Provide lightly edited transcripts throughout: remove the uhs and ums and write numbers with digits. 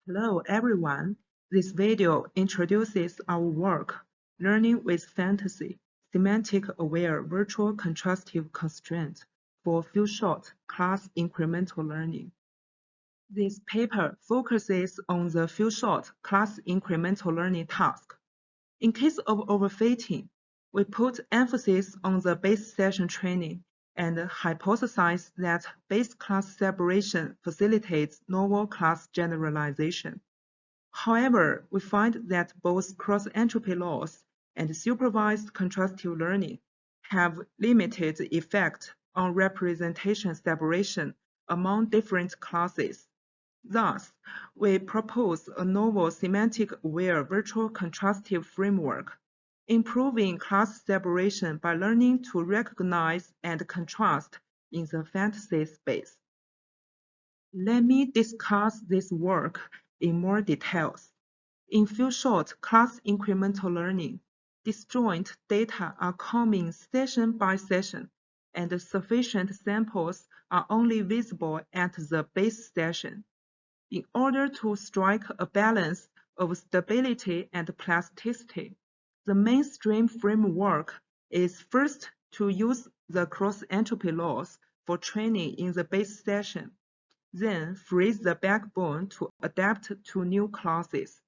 Hello everyone. This video introduces our work, Learning with Fantasy, Semantic-Aware Virtual Contrastive Constraint for few-shot class-incremental learning. This paper focuses on the few-shot class-incremental learning task. In case of overfitting, we put emphasis on the base session training and hypothesize that base class separation facilitates novel class generalization. However, we find that both cross-entropy loss and supervised contrastive learning have limited effect on representation separation among different classes. Thus, we propose a novel semantic-aware virtual contrastive framework, improving class separation by learning to recognize and contrast in the fantasy space. Let me discuss this work in more details. In few-shot class-incremental learning, disjoint data are coming session by session, and sufficient samples are only visible at the base session. In order to strike a balance of stability and plasticity, the mainstream framework is first to use the cross-entropy loss for training in the base session, then freeze the backbone to adapt to new classes.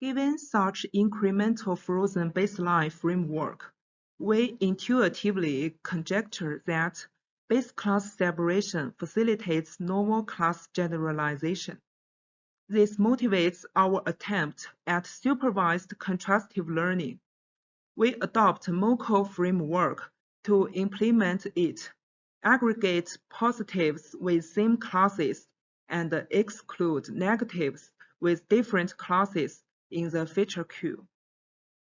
Given such incremental frozen baseline framework, we intuitively conjecture that base class separation facilitates novel class generalization. This motivates our attempt at supervised contrastive learning. We adopt MoCo framework to implement it, aggregate positives with same classes, and exclude negatives with different classes in the feature queue.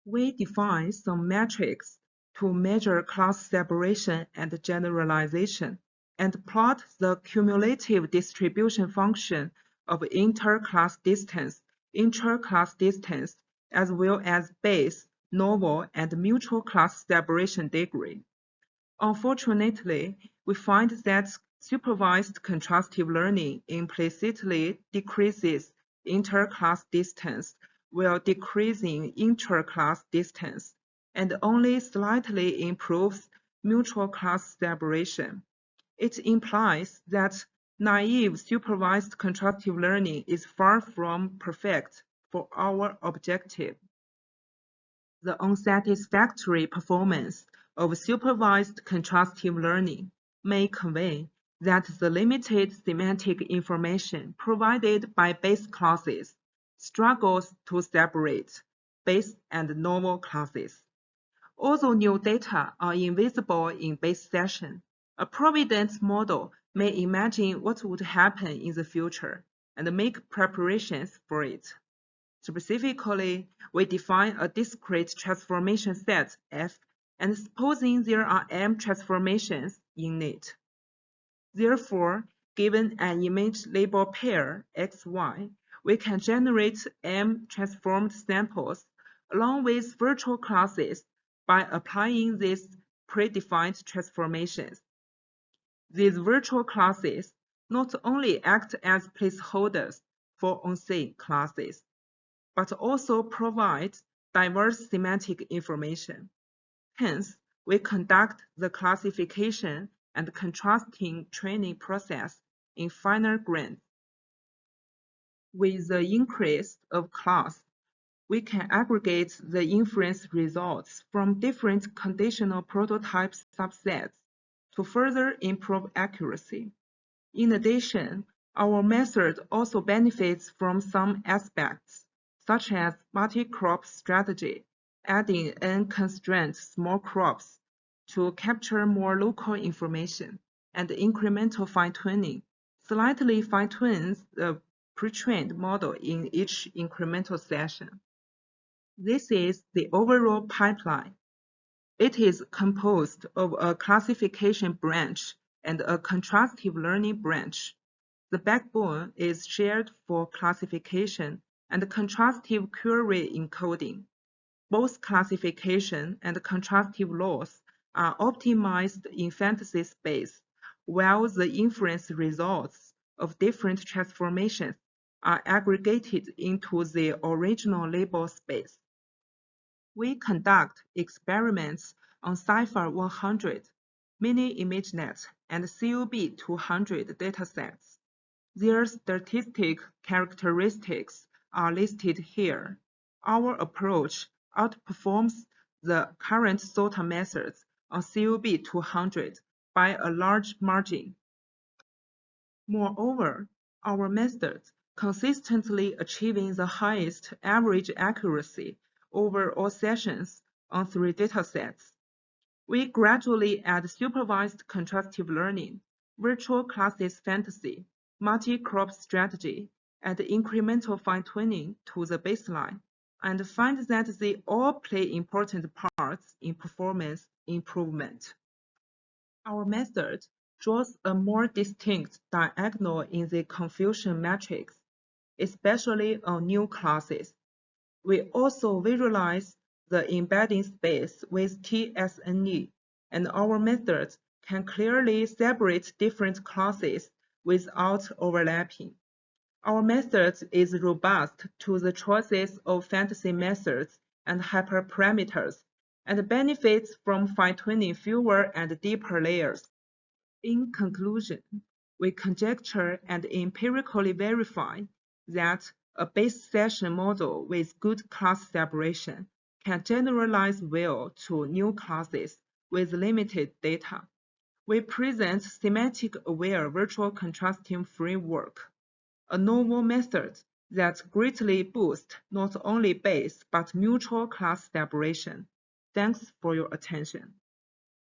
We define some metrics to measure class separation and generalization, and plot the cumulative distribution function of inter-class distance, intra-class distance, as well as base, novel, and mutual class separation degree. Unfortunately, we find that supervised contrastive learning implicitly decreases inter-class distance while decreasing intra-class distance, and only slightly improves mutual class separation. It implies that naive supervised contrastive learning is far from perfect for our objective. The unsatisfactory performance of supervised contrastive learning may convey that the limited semantic information provided by base classes struggles to separate base and novel classes. Although new data are invisible in base session, a providence model may imagine what would happen in the future and make preparations for it. Specifically, we define a discrete transformation set F, and supposing there are M transformations in it. Therefore, given an image label pair XY, we can generate M transformed samples along with virtual classes by applying these predefined transformations. These virtual classes not only act as placeholders for on-same classes, but also provide diverse semantic information. Hence, we conduct the classification and contrasting training process in finer grains. With the increase of class, we can aggregate the inference results from different conditional prototype subsets to further improve accuracy. In addition, our method also benefits from some aspects, such as multi-crop strategy, adding n-constrained small crops to capture more local information, and incremental fine-tuning, slightly fine-tunes the pre-trained model in each incremental session. This is the overall pipeline. It is composed of a classification branch and a contrastive learning branch. The backbone is shared for classification and contrastive query encoding. Both classification and contrastive loss are optimized in fantasy space, while the inference results of different transformations are aggregated into the original label space. We conduct experiments on Cipher 100, Mini ImageNet, and CUB200 datasets. Their statistic characteristics are listed here. Our approach outperforms the current sorter methods on CUB200 by a large margin. Moreover, our methods consistently achieving the highest average accuracy over all sessions on 3 datasets. We gradually add supervised contrastive learning, virtual classes fantasy, multi-crop strategy, and incremental fine-tuning to the baseline, and find that they all play important parts in performance improvement. Our method draws a more distinct diagonal in the confusion matrix, especially on new classes. We also visualize the embedding space with TSNE, and our methods can clearly separate different classes without overlapping. Our method is robust to the choices of fantasy methods and hyperparameters, and benefits from fine-tuning fewer and deeper layers. In conclusion, we conjecture and empirically verify that a base session model with good class separation can generalize well to new classes with limited data. We present semantic-aware virtual contrasting framework, a novel method that greatly boosts not only base but mutual class separation. Thanks for your attention.